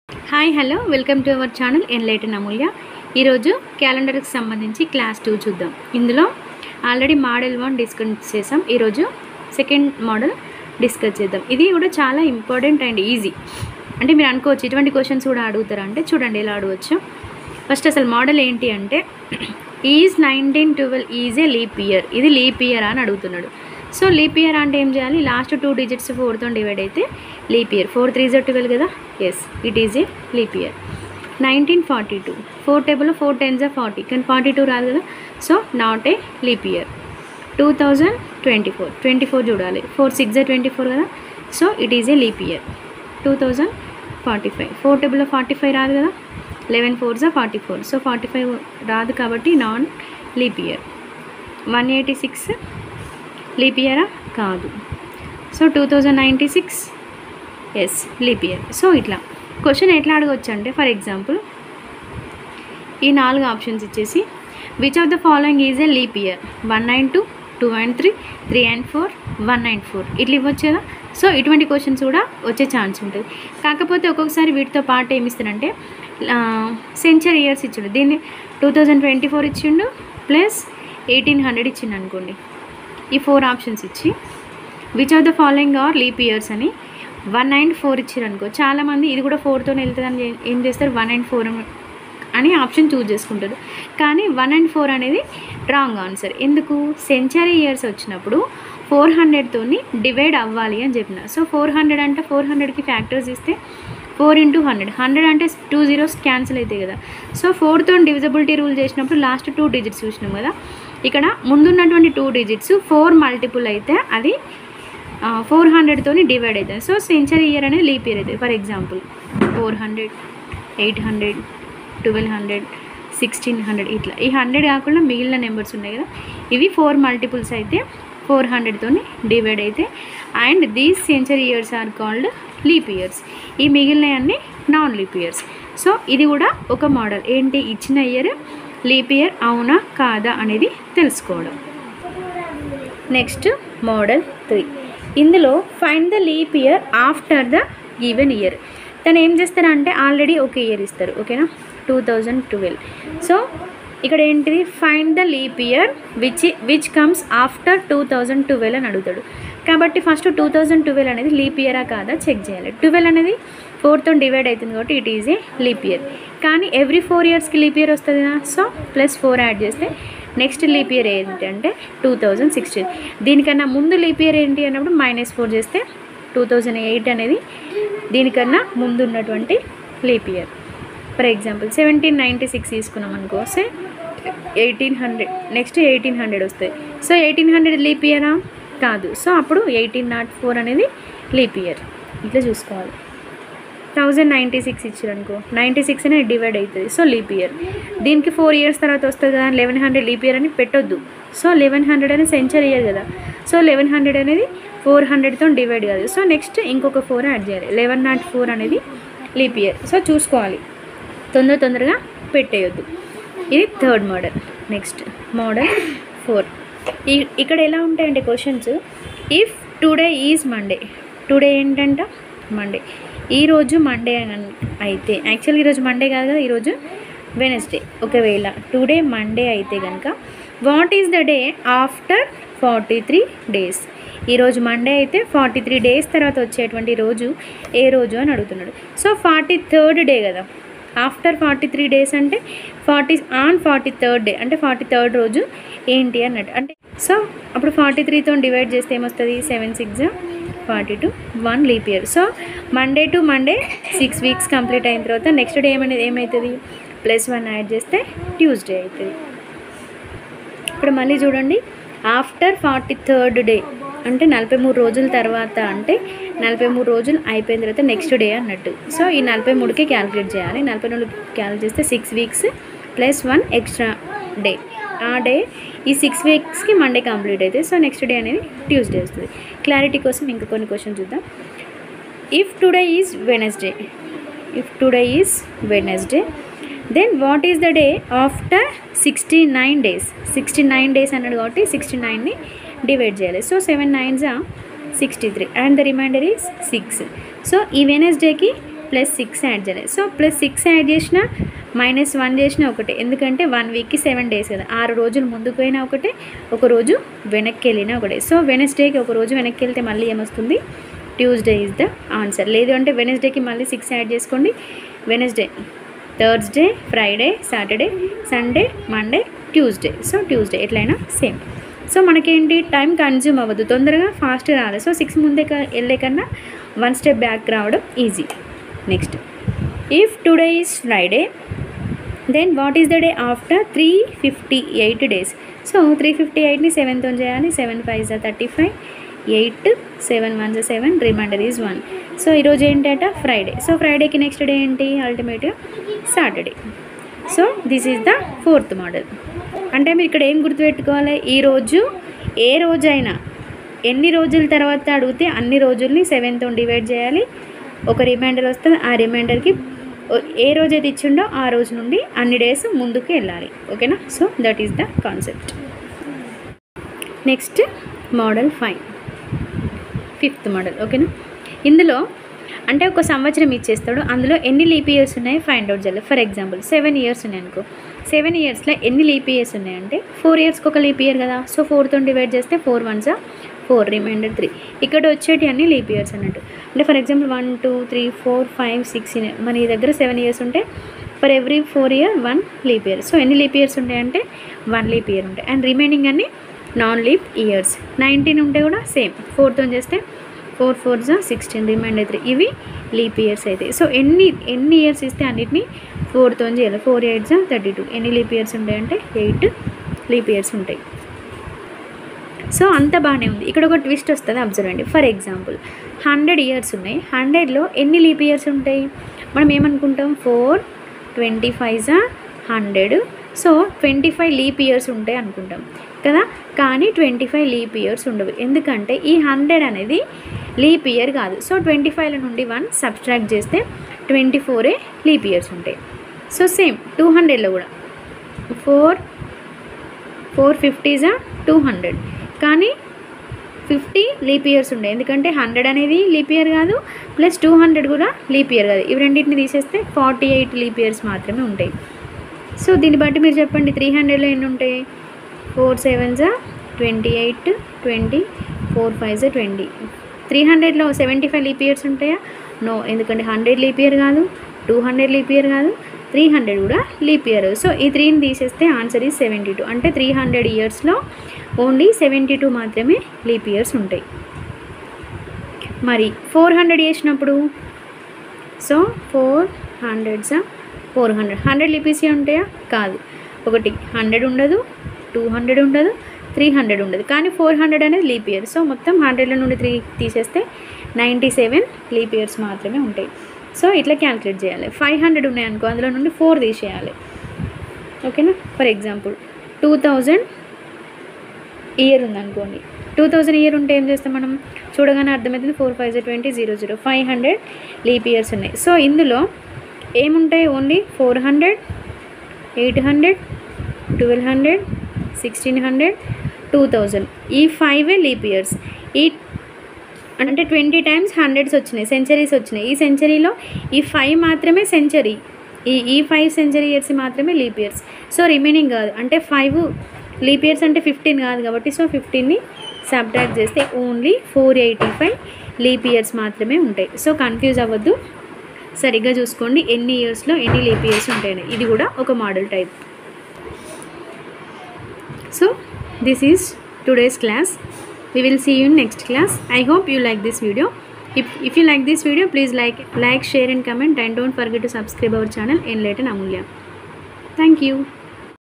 Hi hello welcome to our channel enlighten Amulya. ఈరోజు క్యాలెండర్కి సంబంధించి క్లాస్ 2 చూద్దాం. ఇందులో ఆల్రెడీ మోడల్ 1 డిస్కస్ చేసాం. ఈరోజు సెకండ్ మోడల్ డిస్కస్ చేద్దాం. ఇది కూడా చాలా ఇంపార్టెంట్ అండ్ ఈజీ. అంటే మీరు అనుకోవచ్చు ఇటువంటి క్వశ్చన్స్ కూడా అడుగుతారా అంటే చూడండి ఎలా అడగవచ్చు. ఫస్ట్ అసలు మోడల్ ఏంటి అంటే is 1912 is a leap year. ఇది లీప్ ఇయర్ అని అడుగుతున్నాడు. సో లీప్ ఇయర్ అంటే ఏం చేయాలి, లాస్ట్ 2 డిజిట్స్ 4తో డివైడ్ అయితే లీప్ ఇయర్. 4 3 12 కదా, yes it is a leap year. 1942 4 టేబుల్లో 4 10s 40 కానీ 42 రాదు కదా, so not a leap year. 2024 24 చూడాలి, 4 6 24 కదా, so it is a leap year. 2045 4 టేబుల్లో 45 రాదు కదా, 11 4s 44, సో 45 రాదు కాబట్టి నాన్ లీప్ ఇయర్. 186 లీప్ ఇయరా కాదు, so 2096 yes leap year. So ఇట్లా క్వశ్చన్ ఎట్లా అడగవచ్చు అంటే ఫర్ ఎగ్జాంపుల్ ఈ 4 ఆప్షన్స్ ఇచ్చేసి which of the following is a leap year, 192 2 and 3 3 and 4 1 and 4 ఇట్లా ఇవ్వచ్చు కదా. సో ఇటువంటి క్వశ్చన్స్ కూడా వచ్చే ఛాన్స్ ఉంటుంది. కాకపోతే ఒక్కొక్కసారి వీటితో పాటు ఏమి ఇస్తారంటే సెంచరీ ఇయర్స్ ఇచ్చిండు, దీన్ని 2024 ఇచ్చిండు ప్లస్ 1800 ఇచ్చిండు అనుకోండి. ఈ 4 ఆప్షన్స్ ఇచ్చి which of the following are leap years అని 1 and 4 ఇచ్చారు అనుకో, చాలామంది ఇది కూడా 4తో వెళ్తుందని ఏం చేస్తారు 1 and 4 అని ఆప్షన్ చూజ్ చేసుకుంటారు. కానీ 1 and 4 అనేది రాంగ్ ఆన్సర్. ఎందుకు, సెంచరీ ఇయర్స్ వచ్చినప్పుడు 400తో డివైడ్ అవ్వాలి అని చెప్పిన. సో 400 అంటే 400కి ఫ్యాక్టర్స్ ఇస్తే 4 into 100 100 అంటే 2 zeros క్యాన్సిల్ అవుతాయి కదా. సో 4తో డివిజబిలిటీ రూల్ చేసినప్పుడు లాస్ట్ 2 డిజిట్స్ చూసినాం కదా, ఇక్కడ ముందున్నటువంటి 2 డిజిట్స్ 4 మల్టిపుల్ అయితే అది 400తో డివైడ్ అవుతుంది. సో సెంచరీ ఇయర్ అనేది లీప్ ఇయర్ అవుతుంది. ఫర్ ఎగ్జాంపుల్ 400 800 1200 1600 ఇట్లా ఈ 100 కాకుండా మిగిలిన నెంబర్స్ ఉన్నాయి కదా, ఇవి 4 మల్టిపుల్స్ అయితే 400తో డివైడ్ అయితే and these century years or called leap years. ఈ మిగిలినవన్నీ నాన్ లీప్ ఇయర్స్. సో ఇది కూడా ఒక మోడల్ ఏంటి, ఇచ్చిన ఇయర్ లీప్ ఇయర్ అవునా కాదా అనేది తెలుసుకోవడం. Next model 3. ఇందులో find the leap year after the given year. తను ఏం చేస్తారంటే ఆల్రెడీ ఒక ఇయర్ ఇస్తారు, ఓకేనా, 2012. సో ఇక్కడ ఏంటిది find the leap year which comes after 2012 అని అడుగుతాడు. కాబట్టి ఫస్ట్ 2012 అనేది లీప్ ఇయరా కాదా చెక్ చేయాలి. 12 అనేది 4తో డివైడ్ అవుతుంది కాబట్టి it is a leap year. కానీ ఎవ్రీ 4 ఇయర్స్కి లీప్ ఇయర్ వస్తుంది కదా, సో +4 యాడ్ చేస్తే నెక్స్ట్ లీప్ ఇయర్ ఏంటంటే 2016. దీనికన్నా ముందు లీప్ ఇయర్ ఏంటి అన్నప్పుడు -4 చేస్తే 2008 అనేది దీనికన్నా ముందు ఉన్నటువంటి లీప్ ఇయర్. ఫర్ ఎగ్జాంపుల్ 1796 తీసుకున్నాం అనుకో, సే 1800 నెక్స్ట్ 1800 వస్తాయి. సో 1800 లీప్ ఇయరా కాదు, సో అప్పుడు 1804 అనేది లీప్ ఇయర్. ఇట్లా చూసుకోవాలి. 1096 ఇచ్చారు అనుకో, 96 అనేది డివైడ్ అవుతుంది, సో లీప్ ఇయర్. దీనికి 4 ఇయర్స్ తర్వాత వస్తుంది కదా, 1100 లీప్ ఇయర్ అని పెట్టొద్దు. సో 1100 అనేది సెంచరీ ఇయర్ కదా, సో 1100 అనేది 400తో డివైడ్ కాదు, సో నెక్స్ట్ ఇంకొక 4 యాడ్ చేయాలి. 1104 అనేది లీప్ ఇయర్. సో చూసుకోవాలి, తొందరగా పెట్టేయొద్దు. ఇది థర్డ్ మోడల్. Next model 4. ఇక్కడ ఎలా ఉంటాయంటే questions, if today is Monday, today ఏంటంట మండే, ఈరోజు మండే అయితే యాక్చువల్గా ఈరోజు మండే కాదు కదా, ఈరోజు వెనస్డే. ఒకవేళ టుడే మండే అయితే కనుక what is the day after 43 days. ఈరోజు మండే అయితే 43 days తర్వాత వచ్చేటువంటి రోజు ఏ రోజు అని అడుగుతున్నాడు. సో 43rd డే కదా, ఆఫ్టర్ 43 days అంటే 43rd డే అంటే 43rd రోజు ఏంటి అన్నట్టు. అంటే సో అప్పుడు 43తో డివైడ్ చేస్తే ఏమొస్తుంది, 7 6 42 1 leap year. So Monday to Monday 6 weeks complete అయిన తర్వాత నెక్స్ట్ డే ఏమవుతుంది +1 యాడ్ చేస్తే ట్యూస్డే అవుతుంది. ఇప్పుడు మళ్ళీ చూడండి, ఆఫ్టర్ 43rd డే అంటే 43 రోజుల తర్వాత, అంటే 43 రోజులు అయిపోయిన తర్వాత నెక్స్ట్ డే అన్నట్టు. సో ఈ 43కి క్యాలిక్యులేట్ చేయాలి. 44 క్యాలిక్యులేట్ చేస్తే 6 weeks +1 ఎక్స్ట్రా డే. ఆ డే ఈ 6 weeksకి మండే కంప్లీట్ అవుతుంది. సో నెక్స్ట్ డే అనేది ట్యూస్డే వస్తుంది. క్లారిటీ కోసం ఇంకా కొన్ని క్వశ్చన్ చూద్దాం. If today is Wednesday then what is the day after 69 days. 69 days అన్నాడు కాబట్టి 69ని డివైడ్ చేయాలి. So 7 9s 63 and the remainder is 6. So ఈ వెనస్డేకి +6 యాడ్ చేయాలి. సో +6 యాడ్ చేసిన -1 చేసిన ఒకటే, ఎందుకంటే 1 వీక్కి 7 డేస్ కదా, 6 రోజులు ముందుకు పోయినా ఒకటే, ఒక రోజు వెనక్కి వెళ్ళినా ఒకటే. సో వెనస్డేకి ఒక రోజు వెనక్కి వెళ్తే మళ్ళీ ఏమొస్తుంది, ట్యూస్డే ఈజ్ ద ఆన్సర్. లేదు అంటే వెనస్డేకి మళ్ళీ 6 యాడ్ చేసుకోండి. Wednesday, Thursday, Friday, Saturday, Sunday, Monday, Tuesday. So Tuesday ఎట్లయినా సేమ్. సో మనకేంటి, టైం కన్జ్యూమ్ అవ్వదు, తొందరగా ఫాస్ట్గా రావాలి. సో 6 ముందే వెళ్ళే కన్నా 1 స్టెప్ బ్యాక్ రావడం easy. Next, if today is Friday then what is the day after 358 days. So 358ని 7తో చేయాలి. 7 5 35, 8 7 1 7, రిమైండర్ ఈజ్ 1. సో ఈరోజు ఏంటంట, ఫ్రైడే. సో ఫ్రైడేకి నెక్స్ట్ డే ఏంటి, అల్టిమేట్గా Saturday. So this is the 4th model. అంటే మీరు ఇక్కడ ఏం గుర్తుపెట్టుకోవాలి, ఈరోజు ఏ రోజైనా ఎన్ని రోజుల తర్వాత అడిగితే అన్ని రోజుల్ని 7తో డివైడ్ చేయాలి. ఒక రిమైండర్ వస్తుంది, ఆ రిమైండర్కి ఏ రోజైతే ఇచ్చిండో ఆ రోజు నుండి అన్ని డేస్ ముందుకు వెళ్ళాలి. ఓకేనా. So that is the concept. Next model 5, 5th model. ఓకేనా. ఇందులో అంటే ఒక సంవత్సరం ఇచ్చేస్తాడు, అందులో ఎన్ని లీప్ ఇయర్స్ ఉన్నాయో ఫైండ్ అవుట్ చేయాలి. ఫర్ ఎగ్జాంపుల్ 7 ఇయర్స్ ఉన్నాయి అనుకో, 7 ఇయర్స్లో ఎన్ని లీప్ ఇయర్స్ ఉన్నాయంటే 4 ఇయర్స్కి ఒక లీప్ ఇయర్ కదా. సో 4తో డివైడ్ చేస్తే 4 1s 4, రిమైండర్ 3. ఇక్కడ వచ్చేటి అన్ని లీప్ ఇయర్స్ అన్నట్టు. అంటే ఫర్ ఎగ్జాంపుల్ 1 2 3 4 5 6 మన ఈ దగ్గర 7 ఇయర్స్ ఉంటే for every 4 year 1 leap year. So ఎన్ని లీప్ ఇయర్స్ ఉంటాయంటే 1 లీప్ ఇయర్ ఉంటాయి. అండ్ రిమైనింగ్ అన్ని నాన్ లీప్ ఇయర్స్. 19 ఉంటే కూడా సేమ్, 4తో చేస్తే 4 4s 16, రిమైండర్ 3. ఇవి లీప్ ఇయర్స్ అయితే. సో ఎన్ని ఇయర్స్ ఇస్తే అన్నిటిని 4తో చేయాలి. 4 8s 32. ఎన్ని లీప్ ఇయర్స్ ఉంటాయంటే 8 లీప్ ఇయర్స్ ఉంటాయి. సో అంత బాగానే ఉంది. ఇక్కడ ఒక ట్విస్ట్ వస్తుంది, అబ్జర్వ్ అండి. ఫర్ ఎగ్జాంపుల్ 100 ఇయర్స్ ఉన్నాయి, 100లో ఎన్ని లీప్ ఇయర్స్ ఉంటాయి, మనం ఏమనుకుంటాం 4 25s 100. సో 25 లీప్ ఇయర్స్ ఉంటాయి అనుకుంటాం కదా. కానీ 25 లీప్ ఇయర్స్ ఉండవు, ఎందుకంటే ఈ 100 అనేది లీప్ ఇయర్ కాదు. సో 25 నుండి 1 సబ్స్ట్రాక్ట్ చేస్తే 24 లీప్ ఇయర్స్ ఉంటాయి. సో సేమ్ 200లో కూడా 4 50s 200, కానీ 50 లీప్ ఇయర్స్ ఉంటాయి, ఎందుకంటే 100 అనేది లీప్ ఇయర్ కాదు, ప్లస్ 200 కూడా లీప్ ఇయర్ కాదు. ఇవి రెండింటిని తీసేస్తే 48 లీప్ ఇయర్స్ మాత్రమే ఉంటాయి. సో దీన్ని బట్టి మీరు చెప్పండి, 300లో ఎన్ని ఉంటాయి, 4 7s 28, 20 4 5s 20. 300లో 75 లీప్ ఇయర్స్ ఉంటాయా, నో, ఎందుకంటే 100 లీప్ ఇయర్ కాదు, 200 లీప్ ఇయర్ కాదు, 300 కూడా లీప్ ఇయర్. సో ఈ 3ని తీసేస్తే ఆన్సర్ ఈజ్ 72. అంటే 300 ఇయర్స్లో ఓన్లీ 72 మాత్రమే లీప్ ఇయర్స్ ఉంటాయి. మరి 400 చేసినప్పుడు, సో 400s 400, 100 లీప్ ఇయర్స్ ఉంటాయా, కాదు. ఒకటి 100 ఉండదు, 200 ఉండదు, 300 ఉండదు, కానీ 400 అనేది లీప్ ఇయర్. సో మొత్తం 100లో నుండి 3 తీసేస్తే 97 లీప్ ఇయర్స్ మాత్రమే ఉంటాయి. సో ఇట్లా క్యాలిక్యులేట్ చేయాలి. 500 ఉన్నాయనుకో, అందులో నుండి 4 తీసేయాలి. ఓకేనా. ఫర్ ఎగ్జాంపుల్ 2000 ఇయర్ ఉందనుకోండి, 2000 ఇయర్ ఉంటే ఏం చేస్తాం మనం, చూడగానే అర్థమవుతుంది, 4 5s 20 0 0, 500 లీప్ ఇయర్స్ ఉన్నాయి. సో ఇందులో ఏముంటాయి, ఓన్లీ 400 800 1200 1600 2000, ఈ 5 లీప్ ఇయర్స్. ఈ అంటే 20 times 100s వచ్చినాయి, సెంచరీస్ వచ్చినాయి. ఈ సెంచరీలో ఈ 5 మాత్రమే సెంచరీ, ఈ 5 సెంచరీ ఇయర్స్ మాత్రమే లీప్ ఇయర్స్. సో రిమైనింగ్ కాదు, అంటే 5 లీప్ ఇయర్స్ అంటే 15 కాదు కాబట్టి, సో 15ని సబ్ట్రాక్ట్ చేస్తే ఓన్లీ 485 లీప్ ఇయర్స్ మాత్రమే ఉంటాయి. సో కన్ఫ్యూజ్ అవ్వద్దు, సరిగ్గా చూసుకోండి ఎన్ని ఇయర్స్లో ఎన్ని లీప్ ఇయర్స్ ఉంటాయని. ఇది కూడా ఒక model type. So this is today's class. We will see you in next class. I hope you like this video. If you like this video, please like, share and comment, and don't forget to subscribe our channel Enlighten Amulya. Thank you.